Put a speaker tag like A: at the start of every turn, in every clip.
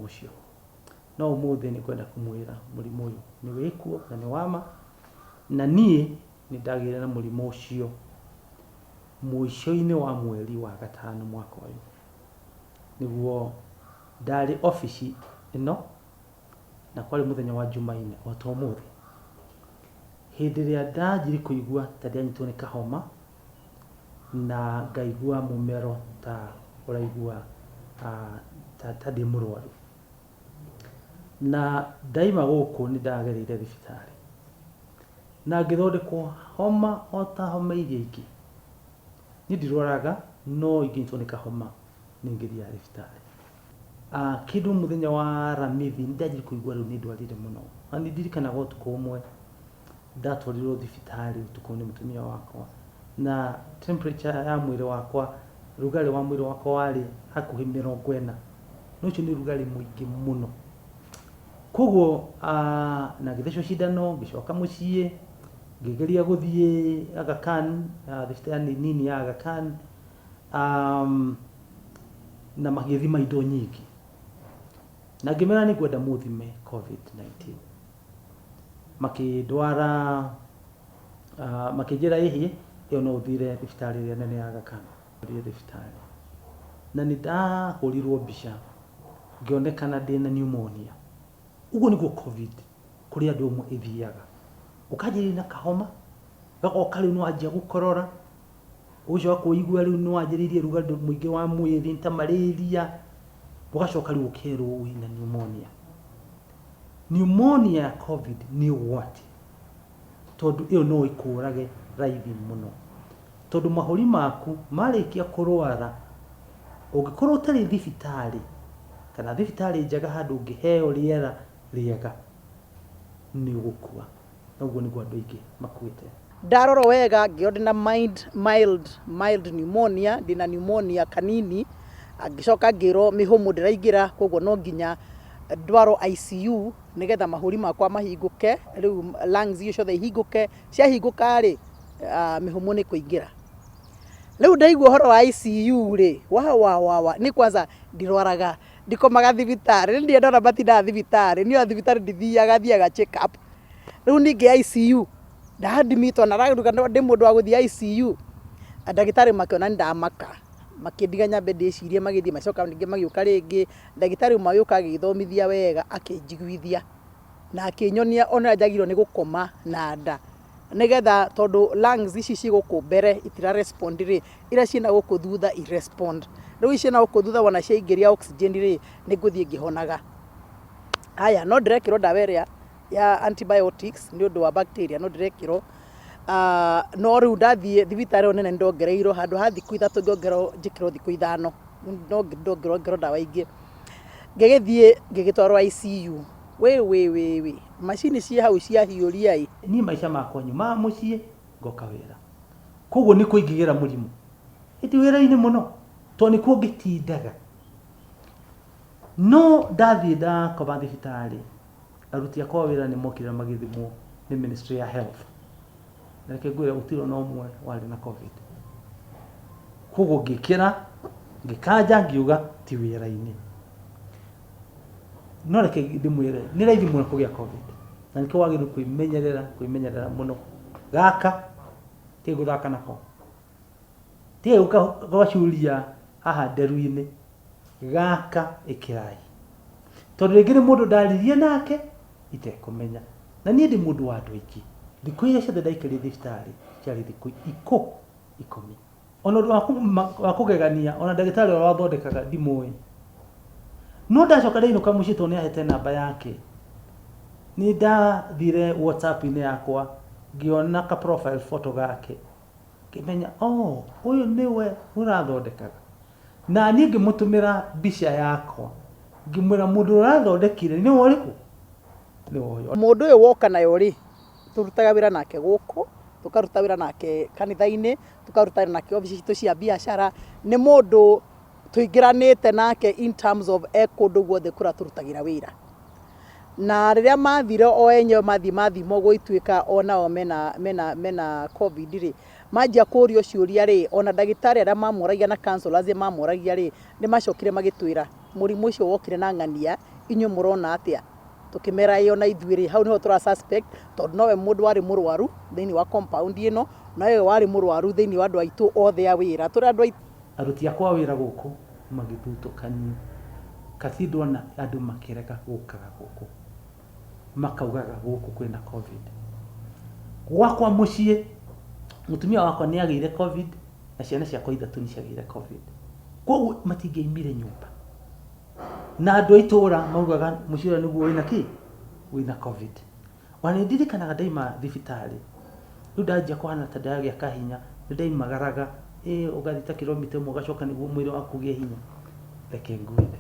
A: ucio no umuthi ni kwenda kumwira murimu uyu ni wikuo na ni wama na nie ni ndagire na murimu ucio muico-ini wa mweri wa gatano mwaka uyu niguo ndari office ino na kwari muthenya wa Jumaine o to muthi hindi ria ndajiri kuigua ta ndianyitwo ni kahoma na ngaigua mumero ta uraigua ta ndi murwaru na daima guku ni ndagereire thibitari na ngithondekwo homa o ta homa iria ingi ni ndirwaraga no ingitwo ni kahoma ni ngithia thibitari kindu muthenya wa ramithi ndajiri kuigua riu ni ndwarire muno ani ndirikana utuku umwe ndatwarirwo thibitari utuku ni mutumia wakwa na temperature ya mwiri wakwa rugari wa mwiri wakwa wari hakuhi 40 no cio ni rugari muingi muno koguo na githecwo cindano ngicoka mucii ngigeria guthie Aga Khan thibitari nini ya Aga Khan na magithima indo nyingi na ngimera ni kwenda muthime COVID-19 makindwara makijira ihi iyo no uthire thibitari ya nene ya Aga Khan thibitari na ni ndahurirwo mbica ngionekana ndina pneumonia uguo niguo covid kuri andu umwe ithiaga ukajiri na kahoma gakoka riu no anjia gukorora ucio kuigua riu no anjiririe rugari muingi wa mwiri nta malaria ugacoka riu ukerwo wina pneumonia ya covid ni what tondu iyo no ikurage raithi muno tondu mahuri maku marikia kurwara ungikorwo utari thibitari kana thibitari njaga handu ngiheo riera riega ni gukua noguo niguo andu aingi makuite
B: ndarora wega ngionde na mild pneumonia ndina pneumonia kanini agicoka ngiro mihumu ndiraingira koguo no nginya ndwaro ICU nigetha mahuri makwa mahinguke riu lungs icio ciothe ihinguke ciahinguka ri mihumu ni kuingira riu ndaigua horo wa ICU ri wa ni kwanza ndirwaraga ndikomaga thibitari ndi ndona batinda thibitari ni thibitari ndithiaga check up riu ningi ICU ndadimito na raguka ndi mundu wa guthia ICU ndagitari makiona ndamaka makindiga nyambe ndicirie magithie macoka ningi magiuka ringi ndagitari mayuka agithomithia wega akinjiguithia na akinyonia ona njagirwo ni gukoma na nda nigetha tondu lungs ici ciguku mbere itira respond ri ira ciina guku thutha i respond riu ici na guku thutha wana ciaingiria oxygen ri ni nguthie ngihonaga haya no ndirekirwo ndawa ya antibiotics ni undu wa bacteria no ndirekirwo no riu ndathie thibitari onene ndongereirwo handu ha thiku 3 ngiongerwo njikirwo thiku 5 no ndongerwo ndawa ingi ngigithie ngigitwarwo ICU we machine cia hau cia hiuria
A: ni maisha makwa nyuma mucie ngoka wira koguo ni kuingigira murimu iti wira-ini muno to ni kuo ngitindaga no ndathie ndakoma thibitari aruti akwa wira ni mokire magithimwo ni Ministry ya Health na kigwira utiro no mwe wari na covid koguo ngikira ngikanja ngiuga ti wira-ini no reke ndimwire ni raithi muno kugia covid na niko wagiru kuimenyerera muno gaka ti guthaka nako ti ukawacuria haha nderu-ini gaka ikirai tondu ringi ni mundu ndaririe nake itekumenya na nie ndi mundu wa andu aingi thiku iria ciothe ndaikari thibitari ciari thiku 10 ona ndu wa kugegania ona ndagitari wa wathondekaga ndimui no ndacoka ndainuka mucii to ni ahete namba yake ni ndathire WhatsApp-ini yakwa ngiona ka profile photo gake kimenya uyu niwe urathondekaga na ni ngimutumira mbica yakwa ngimwira mundu urathondekire ni woriku ni woyo
B: mundu uyu woka nayo ri turutaga wira nake guku tukaruta wira nake kanitha-ini tukaruta wira nake obici citu cia biashara ni mundu tuingiranite nake in terms of kundu guothe kura turutagira wira na riria mathire o enyewe mathimo guituika onao mena covid ri majia kurio ciuria ri ona ndagitari aria mamuragia na counselors mamuragia ri ni macokire magitwira mũrimũ ũcio wokire na ng'ania inyuĩ mũrona atĩa tukimera iyo na ithuĩrĩ hau niho tura suspect tondu nowe mũndũ warĩ mũrwaru thĩinĩ wa compound ĩno nawe warĩ mũrwaru thĩinĩ wa andũ aitũ othe a wĩra tũrĩ andũ aitũ
A: aruti akwa wĩra gũkũ magĩthutũkanio kathindwo na andũ makĩrega gũkaga gũkũ makaugaga gũkũ kwĩna covid gwakwa mũciĩ mũtumia wakwa nĩ agĩire covid na ciana ciakwa ithatũ nĩ ciagĩire covid koguo matingĩaimire nyũmba na andũ aitũra maugaga mũciĩ ũrĩa nĩguo wĩna kĩ wĩna covid ona ndirikanaga ndaima thibitarĩ rĩu ndanjia kũhana ta ndagĩa kahinya ndaimagaraga ũgathita kilomita ĩmwe ũgacoka nĩguo mwĩrĩ waku ũgĩe hinya reke ngwĩre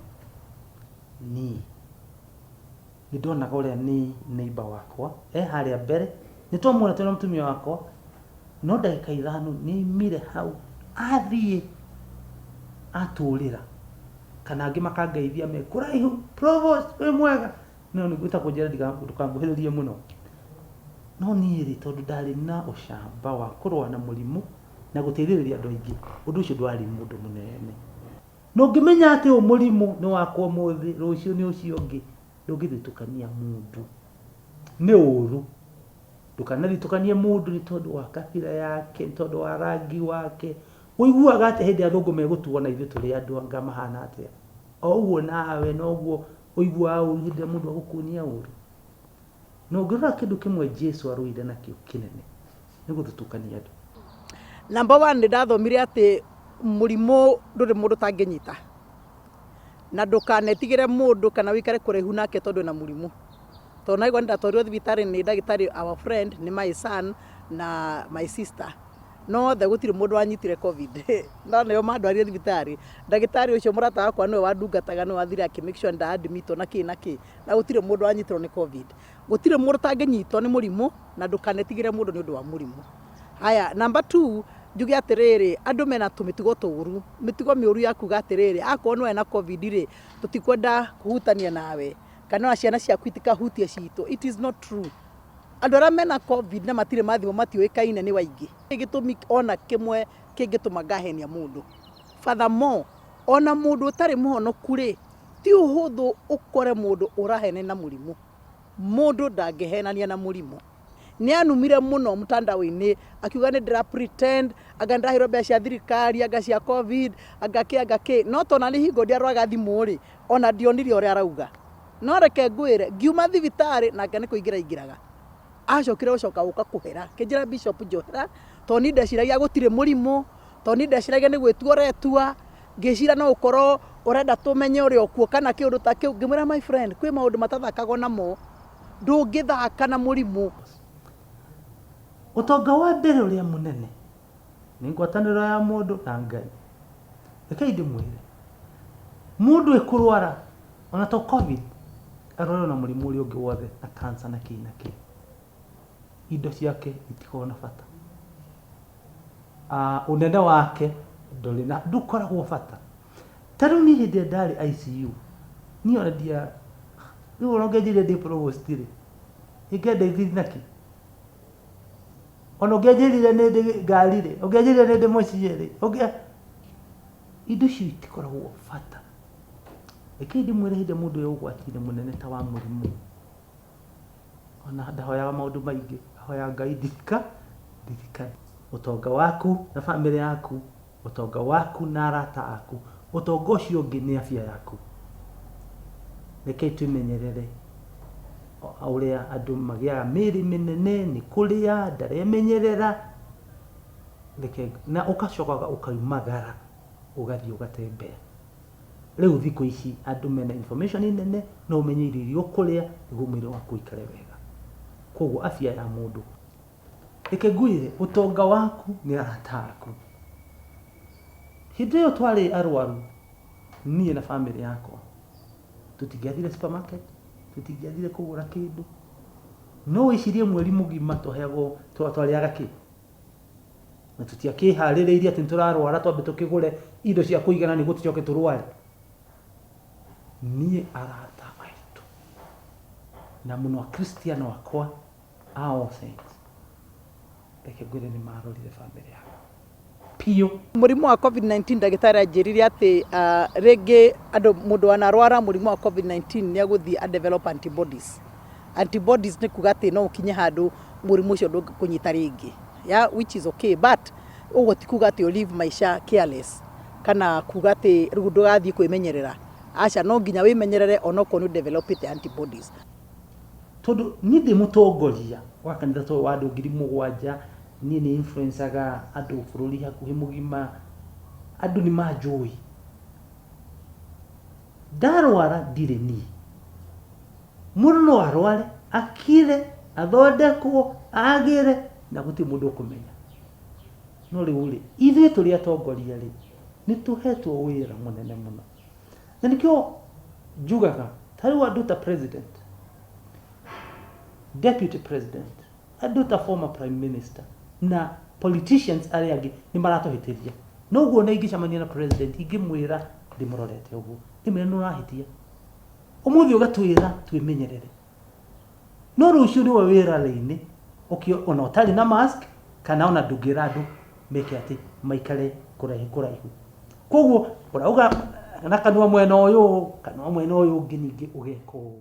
A: nĩ ndonaga ũrĩa nĩ neighbor wakwa harĩa mbere nĩtwamuona twĩna mũtumia wakwa no ndagĩka ithano nĩaimire hau athiĩ atũrĩra kana angĩ makangeithia me kũraihu provost wĩ mwega no nĩgwĩta kũnjĩra ndũkanguhĩrĩrie mũno no niĩ tondũ ndarĩ na ũcamba wa kũrũa na mũrimũ na gũteithĩrĩria andũ aingĩ ũndũ ũcio ndwarĩ mũndũ mũnene no ngĩmenya atĩ mũrimũ nĩ wakwa mũthĩ rũciũ nĩ ũcio ũngĩ ndũngĩthitũkania mũndũ nĩ ũru ndũkanarithũkanie mũndũ nĩ tondũ wa kabira yake nĩ tondũ wa rangi wake ũiguaga atĩ hĩndĩ athũngũ megũtuo na ithuĩ tũrĩ andũ anga mahana atĩa o ũguo nawe noguo ũiguaga ũru hĩndĩ ĩrĩa mũndũ agũkuonia ũru no ngĩrora kĩndũ kĩmwe Jesũ arũire nakĩo kĩnene nĩ gũthutũkania andũ.
B: Number 1 nĩ ndathomire atĩ mũrimũ ndũrĩ mũndũ tangĩnyita na ndũkanetigĩre mũndũ kana wĩkare kũraihu nake tondũ na mũrimũ tondũ naigua ndatwarirwo thibitarĩ nĩ ndagĩtarĩ our friend nĩ my son na my sister no gũtirĩ mũndũ wanyitire covid no nĩo mandwarire thibitarĩ ndagĩtarĩ ũcio mũrata wakwa nĩwe wandungataga nĩwe wathire akĩmake sure ndaadmitwo na kĩ na gũtirĩ mũndũ wanyitirwo nĩ covid gũtirĩ mũndũ tangĩnyitwo nĩ mũrimũ na ndũkanetigĩre mũndũ nĩ ũndũ wa mũrimũ. Haya, number 2 njuge atĩrĩrĩ andũ mena tũmĩtugo tũũru mĩtugo mĩũru ya kuga atĩrĩrĩ akorwo nĩwe na covid rĩ tũtikwenda kũhutania nawe kana ciana ciaku itikahutie citũ. It is not true. Andũ arĩa mena covid na matirĩ mathimo matiũĩkaine nĩ waingĩ gĩtũmi ona kĩmwe kĩngĩtũma ngahenia mũndũ. Furthermore ona mũndũ ũtarĩ mũhonoku rĩ ti ũhũthũ ũkore mũndũ ũrahene na mũrimũ. Mũndũ ndangĩhenania na mũrimũ. Nĩ anumire mũno mtandao-inĩ akiuga nĩ ndĩra pretend anga ndahĩrwo mbeca cia thirikari anga cia covid anga no tona nĩ hingo ndiarwaga thimũ rĩ ona ndionire ũrĩa arauga no reke ngwĩre ngiuma thibitarĩ nake nĩ kũingĩra ingĩraga acokire gũcoka gũka kũhera kĩnjĩra Bishop Njohera tondũ nĩ ndeciragia gũtirĩ mũrimũ tondũ nĩ ndeciragia nĩ gwĩtua ũretua ngĩcira no ũkorwo ũrenda tũmenye ũrĩa ũkuo kana kĩũndũ ta kĩu ngĩmwĩra my friend kwĩ maũndũ matathakagwo namo ndũngĩthaka na mũrimũ.
A: Ũtonga wa mbere ũrĩa mũnene nĩ ngwatanĩro ya mũndũ na Ngai. Reke ndĩmwĩre mũndũ ekũrwara ona to covid arwara na mũrimũ ũrĩa ũngĩ wothe na cancer na kĩ indo ciake itikoragwo na bata. Ũnene wake ndũrĩ na ndũkoragwo bata. Tarĩu niĩ hĩndĩ ndarĩ ICU niĩ ona rĩu ũrongenjire ndĩ provost rĩ ingĩendeithia naki ona ũngĩanjĩrire nĩ ndĩ ngari rĩ ũngĩanjĩrire nĩ ndĩ mũciĩ rĩ indo icio itikoragwo bata. Reke ndĩmwĩre hĩndĩ mũndũ ũyũ ũgwati-inĩ mũnene ta wa mũrimũ ona ndahoyaga maũndũ maingĩ ahoya Ngai ndirikana ũtonga waku na bamĩrĩ yaku ũtonga waku na arata aku ũtonga ũcio ũngĩ nĩ afya yaku. Reke twĩmenyerere ũrĩa andũ magĩaga mĩĩrĩ mĩnene nĩ kũrĩa ndaremenyerera reke na ũgacokaga ũkaumagara ũgathiĩ ũgatembea. Rĩu thikũ ici andũ mena information nene no ũmenye irio iria ũkũrĩa nĩguo mwĩrĩ waku ũikare wega. Koguo afya ya mũndũ reke ngwĩre ũtonga waku nĩ arata aku. Hĩndĩ ĩyo twarĩ arwaru niĩ na bamĩrĩ yakwa tũtingĩathire supermarket tũtingĩathire kũgũra kĩndũ no wĩcirie mweri mũgima twaheagwo twarĩaga kĩ na tũtiakĩharĩrĩirie atĩ nĩtũrarwara twambe tũkĩgũre indo cia kũigana nĩguo tũcoke tũrware. Niĩ arata aitũ na mũno akristiano akwa all saints reke ngwĩre nĩ marorire bamĩrĩ yakwa piyo.
B: Murimu wa COVID-19 ndagĩtarĩ anjĩrire atĩ rĩngĩ mũndũ anarwara mũrimũ wa COVID-19 nĩ agũthiĩ a develop antibodies. Antibodies nĩ kuga atĩ no ũkinye handũ mũrimũ ũcio ndũngĩkũnyita rĩngĩ. Yeah, which is okay, but ũguo ti kuga atĩ live maisha careless kana kuga atĩ rĩu ndũgathiĩ kwĩmenyerera. Aca no nginya wĩmenyerere onokorwo nĩ developite antibodies.
A: Tondu ni ndi mutongoria wa kanitha to wa andu 7,000 ni influencaga andu bururi hakuhi mugima andu ni manjui ndarwara ndire ni mundu no arware akire athondekwo agire na guti mundu kumenya no riuri ithuĩ tũrĩ atongoria ri ni tuhetwo wĩra munene muno na nikio njugaga tari wa duta president deputy president aduta former prime minister na politicians ari angi ni maratohitiria no guo na ingicamania na president ingimwira ndimurorete uguo ndimene no rahitia umuthi ugatwira twimenyerere no rucio ni wa wira leini okio ona utari na mask kana ona ndugira andu meke ati maikare kuraihu koguo urauga na kanwa mwena uyu kana mwena uyu ungi ningi ugeko